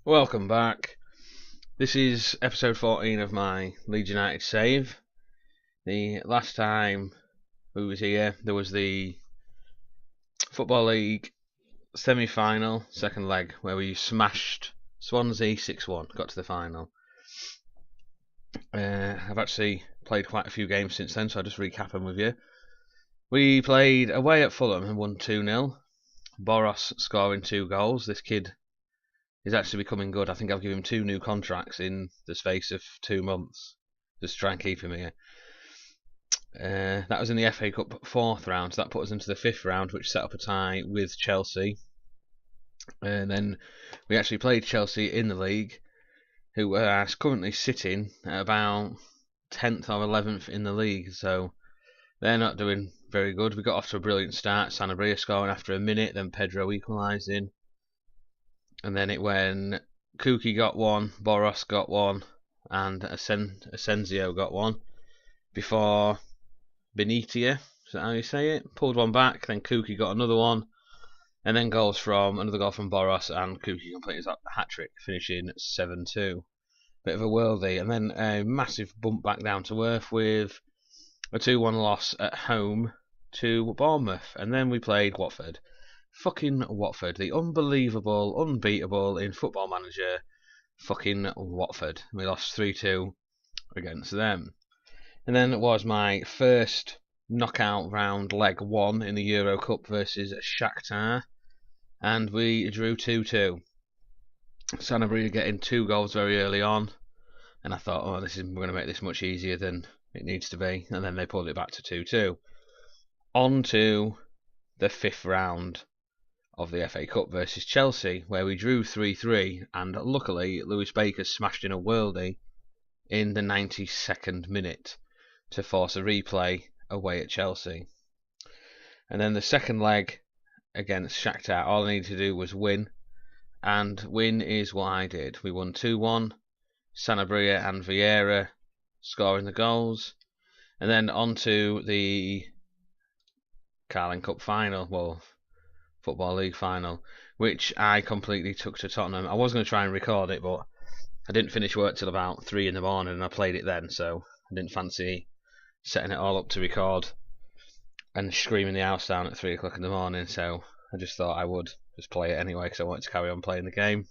Welcome back. This is episode 14 of my Leeds United save. The last time we was here, there was the Football League semi-final, second leg, where we smashed Swansea 6-1, got to the final. I've actually played quite a few games since then, so I'll just recap them with you. We played away at Fulham and won 2-0. Boros scoring 2 goals. This kid is actually becoming good. I think I've given him 2 new contracts in the space of 2 months, just to try and keep him here. That was in the FA Cup 4th round, so that put us into the 5th round, which set up a tie with Chelsea. And then we actually played Chelsea in the league, who are currently sitting at about 10th or 11th in the league, so they're not doing very good. We got off to a brilliant start, Sanabria scoring after a minute, then Pedro equalising. And then it went Kuki got one, Boros got one, and Asensio got one. Before Benitia, is that how you say it? Pulled one back, then Kuki got another one. And then another goal from Boros, and Kuki completed a hat-trick, finishing 7-2. Bit of a worldie. And then a massive bump back down to earth with a 2-1 loss at home to Bournemouth. And then we played Watford. Fucking Watford. The unbelievable, unbeatable in Football Manager fucking Watford. We lost 3-2 against them. And then it was my first knockout round leg 1 in the Euro Cup versus Shakhtar. And we drew 2-2. Sanabria getting 2 goals very early on. And I thought, we're going to make this much easier than it needs to be. And then they pulled it back to 2-2. On to the 5th round of the FA Cup versus Chelsea, where we drew 3-3. And luckily, Lewis Baker smashed in a worldie in the 92nd minute to force a replay away at Chelsea. And then the second leg against Shakhtar, all I needed to do was win, and win is what I did. We won 2-1, Sanabria and Vieira scoring the goals, and then on to the Carling Cup final, Football League final, which I completely took to Tottenham. I was going to try and record it, but I didn't finish work till about 3 in the morning, and I played it then, so I didn't fancy setting it all up to record and screaming the house down at 3 o'clock in the morning, so I just thought I would just play it anyway because I wanted to carry on playing the game.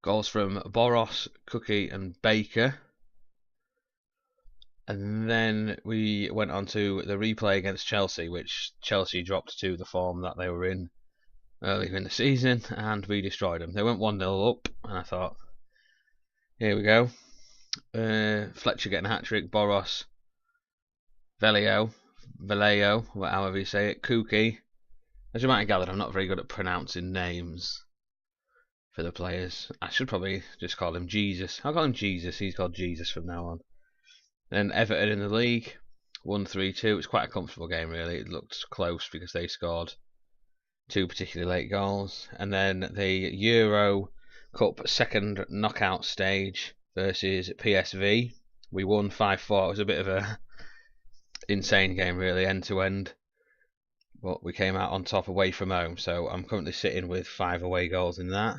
Goals from Boros, Cookie and Baker. And then we went on to the replay against Chelsea, which Chelsea dropped to the form that they were in earlier in the season, and we destroyed them. They went 1-0 up, and I thought, here we go. Fletcher getting a hat-trick, Boros, Vallejo, however you say it, Kuki. As you might have gathered, I'm not very good at pronouncing names for the players. I should probably just call him Jesus. I'll call him Jesus. He's called Jesus from now on. Then Everton in the league, 1-3-2. It was quite a comfortable game, really. It looked close because they scored 2 particularly late goals. And then the Euro Cup second knockout stage versus PSV. We won 5-4. It was a bit of a insane game, really, end to end, but we came out on top away from home, so I'm currently sitting with 5 away goals in that.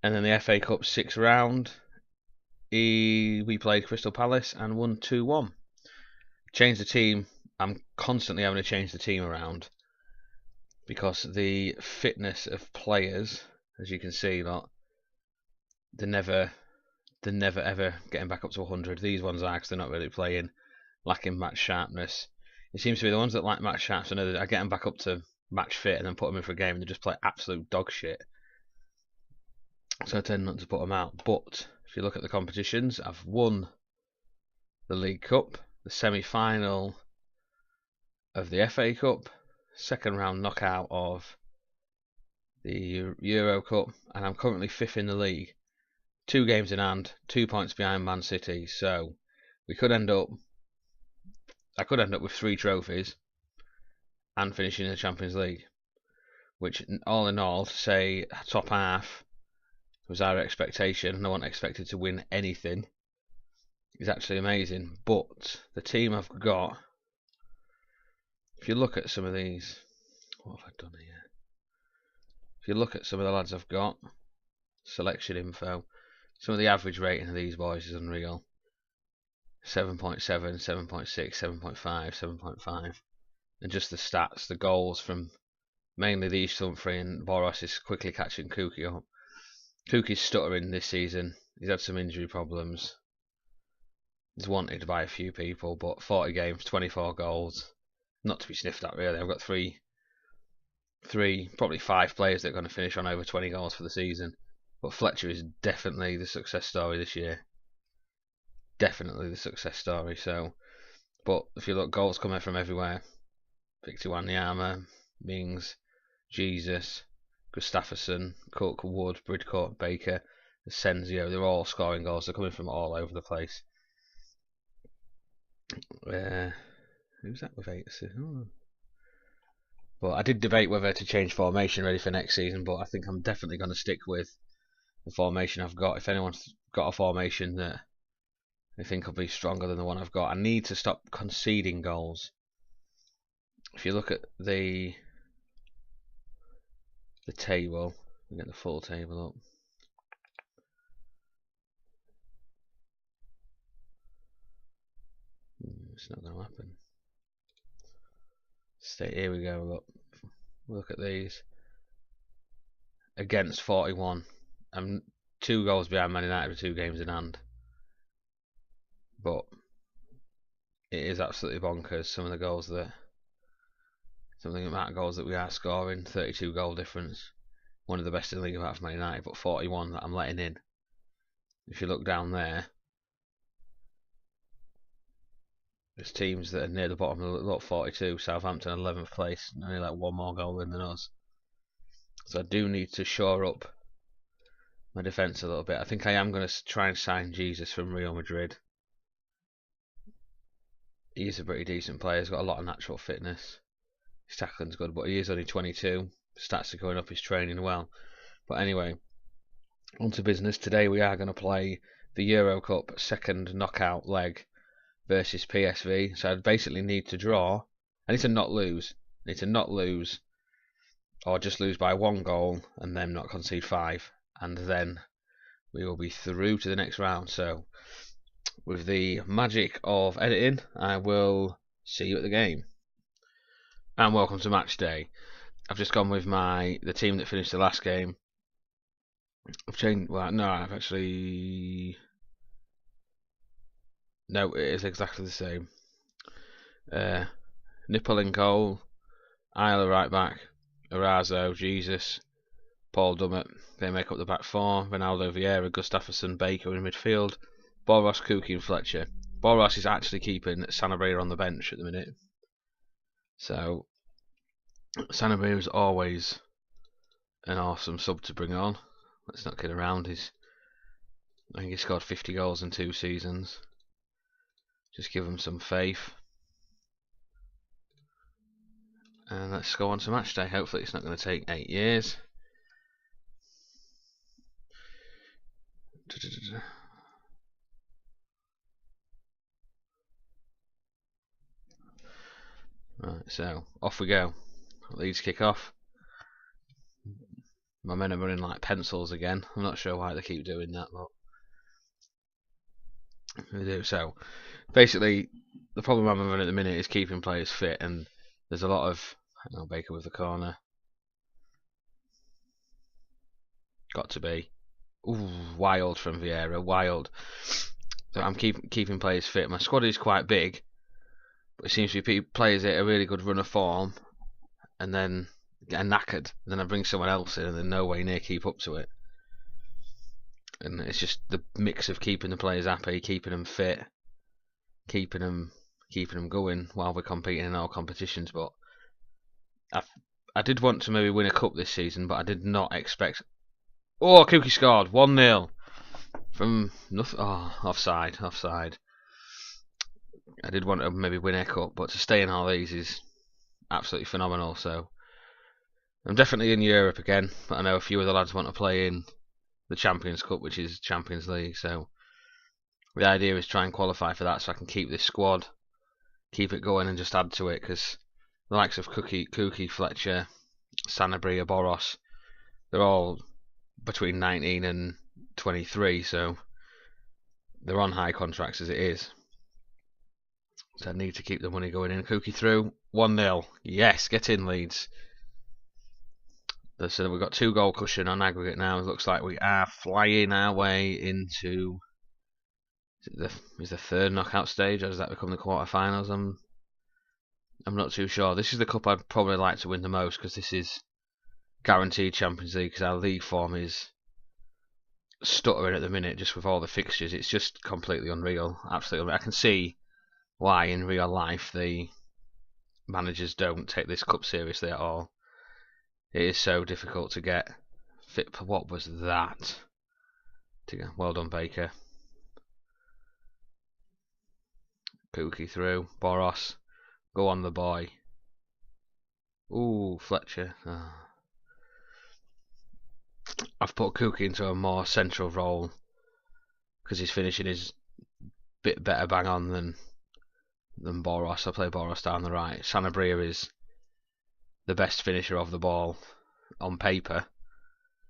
And then the FA Cup 6th round, we played Crystal Palace and won 2-1. Changed the team. I'm constantly having to change the team around because the fitness of players, as you can see, they're never ever getting back up to 100. These ones are, because they're not really playing, lacking match sharpness. It seems to be the ones that lack match sharpness, I get them back up to match fit and then put them in for a game and they just play absolute dog shit. So I tend not to put them out. But if you look at the competitions, I've won the League Cup, the semi-final of the FA Cup, second round knockout of the Euro Cup, and I'm currently 5th in the league. 2 games in hand, 2 points behind Man City, so I could end up with 3 trophies and finishing in the Champions League, which all in all, to say top half was our expectation, and I wasn't expected to win anything, is actually amazing. But the team I've got, if you look at some of these, what have I done here? if you look at some of the lads I've got, selection info, some of the average rating of these boys is unreal. 7.7, 7.6, 7.5, 7.5. And just the stats, the goals from mainly these three, and Boros is quickly catching Kuki up. Kuki's stuttering this season. He's had some injury problems. He's wanted by a few people, but 40 games, 24 goals. Not to be sniffed at, really. I've got three, probably 5 players that are going to finish on over 20 goals for the season. But Fletcher is definitely the success story this year. Definitely the success story. So, but if you look, goals coming from everywhere. Victor Wanyama, Mings, Jesus, Gustafsson, Cook, Wood, Bridcourt, Baker, Asensio. They're all scoring goals. They're coming from all over the place. Who's that with 8 assists? Oh. But I did debate whether to change formation ready for next season, but I think I'm definitely going to stick with the formation I've got. If anyone's got a formation that I think will be stronger than the one I've got, I need to stop conceding goals. If you look at the table, we get the full table up. It's not going to happen. Here we go. Look at these. Against 41. I'm 2 goals behind Man United with 2 games in hand. But it is absolutely bonkers. Some of the goals that, amount of goals that we are scoring. 32 goal difference. One of the best in the league apart from Man United, but 41 that I'm letting in. If you look down there, there's teams that are near the bottom of the lot. 42, Southampton 11th place, only like 1 more goal in than us. So I do need to shore up my defence a little bit. I think I am going to try and sign Jesus from Real Madrid. He's a pretty decent player. He's got a lot of natural fitness. His tackling's good, but he is only 22. Stats are going up. He's training well. But anyway, on to business. Today we are going to play the Euro Cup second knockout leg versus PSV. So I basically need to draw. I need to not lose. I need to not lose, or just lose by 1 goal and then not concede 5, and then we will be through to the next round. So with the magic of editing, I will see you at the game. And welcome to match day. I've just gone with the team that finished the last game. I've changed. Well, no, I've actually. No, it is exactly the same. Nipple in goal, Isla right back, Arazo, Jesus, Paul Dummett. They make up the back 4. Ronaldo, Vieira, Gustafsson, Baker in midfield. Boros, Kuki and Fletcher. Boros is actually keeping Sanabria on the bench at the minute. So Sanabria is always an awesome sub to bring on. Let's not kid around. I think he scored 50 goals in 2 seasons. Just give him some faith. And let's go on to match day. Hopefully it's not going to take 8 years. Right, so off we go. Leeds kick off. My men are running like pencils again. I'm not sure why they keep doing that, but they do. So basically, the problem I'm having at the minute is keeping players fit, and there's a lot of Baker with the corner. Got to be. Ooh, wild from Vieira, wild. So I'm keeping players fit. My squad is quite big, but it seems to be players at a really good run of form, and then get knackered. And then I bring someone else in, and they're no way near keep up to it. And it's just the mix of keeping the players happy, keeping them fit, keeping them going while we're competing in all competitions. But I did want to maybe win a cup this season, but I did not expect. Oh, Kuki scored 1-0 from nothing. Oh, offside. I did want to maybe win a cup, but to stay in all these is absolutely phenomenal. So I'm definitely in Europe again, but I know a few of the lads want to play in the Champions Cup, which is Champions League. So the idea is try and qualify for that, so I can keep this squad, keep it going, and just add to it. Because the likes of Kuki, Fletcher, Sanabria, Boros, they're all between 19 and 23, so they're on high contracts as it is. So I need to keep the money going in. Cookie through. 1-0. Yes, get in, Leeds. So we've got 2 goal cushion on aggregate now. It looks like we are flying our way into is the 3rd knockout stage, or does that become the quarterfinals? I'm not too sure. This is the cup I'd probably like to win the most, because this is guaranteed Champions League, because our league form is stuttering at the minute just with all the fixtures. It's just completely unreal. Absolutely unreal. I can see why in real life the managers don't take this cup seriously at all. It is so difficult to get fit. What was that? Well done, Baker. Pookie through. Boros. Go on, the boy. Ooh, Fletcher. Oh. I've put Cookie into a more central role because his finishing is a bit better bang on than Boros. I play Boros down the right. Sanabria is the best finisher of the ball on paper,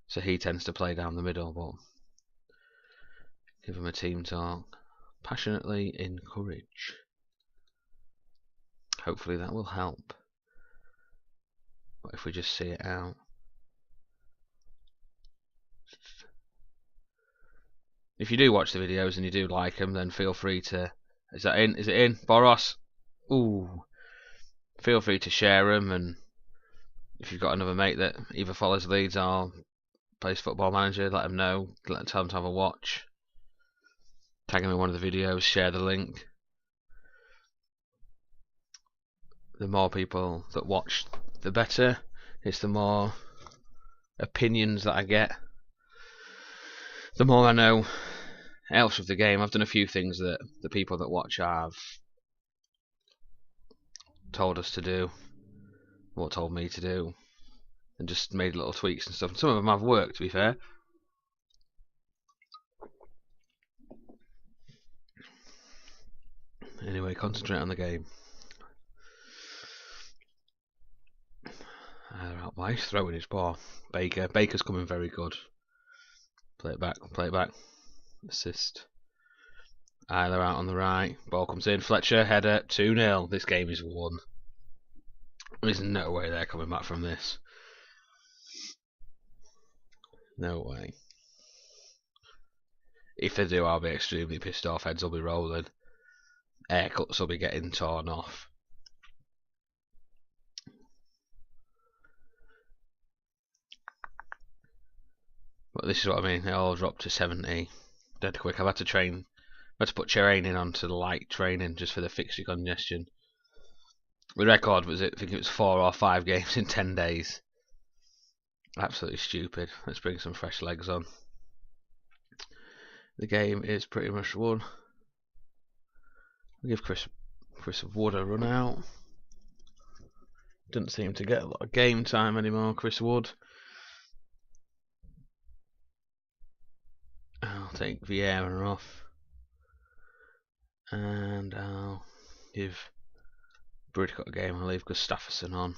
so he tends to play down the middle, but give him a team talk. Passionately encourage. Hopefully that will help. What if we just see it out? If you do watch the videos and you do like them, then feel free to... Is that in? Is it in? Boros? Ooh. Feel free to share them, and if you've got another mate that either follows Leeds or plays Football Manager, let them know. Tell them to have a watch. Tag them in one of the videos, share the link. The more people that watch, the better. It's the more opinions that I get, the more I know else of the game. I've done a few things that the people that watch have told us to do, or told me to do, and just made little tweaks and stuff. And some of them have worked, to be fair. Anyway, concentrate on the game. Why he's throwing his ball. Baker's coming very good. Play it back, play it back. Assist. Eiler out on the right. Ball comes in. Fletcher, header, 2-0. This game is won. There's no way they're coming back from this. No way. If they do, I'll be extremely pissed off. Heads will be rolling. Haircuts will be getting torn off. But this is what I mean. It all dropped to 70 dead quick. I've had to put training onto the light training just for the fixture congestion. The record was, I think it was 4 or 5 games in 10 days. Absolutely stupid. Let's bring some fresh legs on. The game is pretty much won. We'll give Chris Wood a run out. Doesn't seem to get a lot of game time anymore, Chris Wood. I'll take Vieira off, and I'll give Bridcut a game. I'll leave Gustafsson on.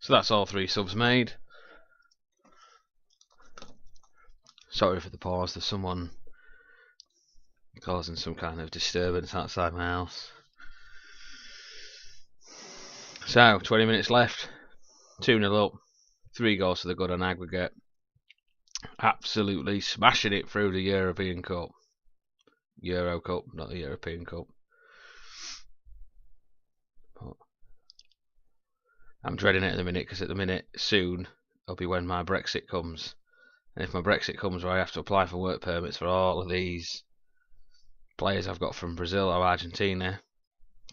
So that's all 3 subs made. Sorry for the pause. There's someone causing some kind of disturbance outside my house. So 20 minutes left. 2-0 up. 3 goals to the good on aggregate. Absolutely smashing it through the European Cup. Euro Cup, not the European Cup. But I'm dreading it at the minute, because at the minute, soon, it'll be when my Brexit comes. And if my Brexit comes where I have to apply for work permits for all of these players I've got from Brazil or Argentina,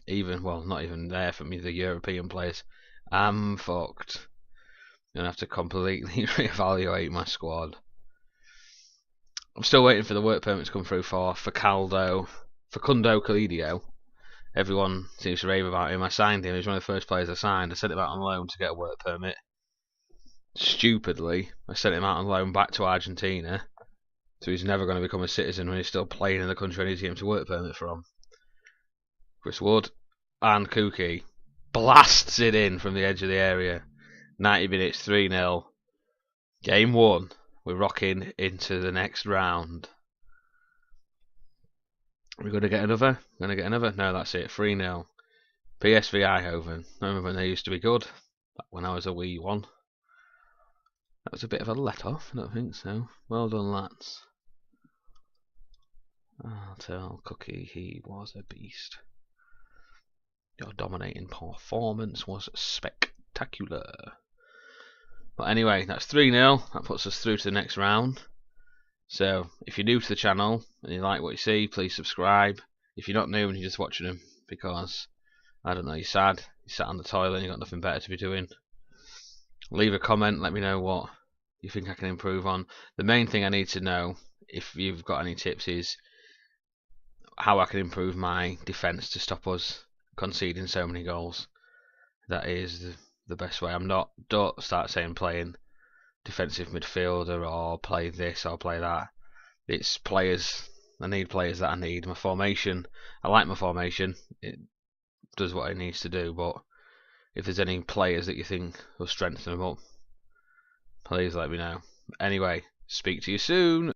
well, not even there for me, the European players, I'm fucked. I'm going to have to completely reevaluate my squad. I'm still waiting for the work permit to come through for Facundo Calidio. Everyone seems to rave about him. I signed him. He was one of the first players I signed. I sent him out on loan to get a work permit. Stupidly, I sent him out on loan back to Argentina. So he's never going to become a citizen when he's still playing in the country I need to get him to work permit from. Chris Wood and Cookie blasts it in from the edge of the area. 90 minutes, 3-0. Game 1. We're rocking into the next round. We're going to get another? No, that's it. 3-0. PSV Eindhoven. I remember when they used to be good. Back when I was a wee one. That was a bit of a let-off, I don't think so. Well done, lads. I'll tell Cookie he was a beast. Your dominating performance was spectacular. But anyway, that's 3-0. That puts us through to the next round. So, if you're new to the channel and you like what you see, please subscribe. If you're not new and you're just watching them because, I don't know, you're sad, you sat on the toilet and you've got nothing better to be doing, leave a comment, let me know what you think I can improve on. The main thing I need to know, if you've got any tips, is how I can improve my defence to stop us conceding so many goals. That is the best way. Don't start saying playing defensive midfielder or play this or play that. It's players. I need players that I need. My formation, I like my formation. It does what it needs to do, but if there's any players that you think will strengthen them up, please let me know. Anyway, speak to you soon.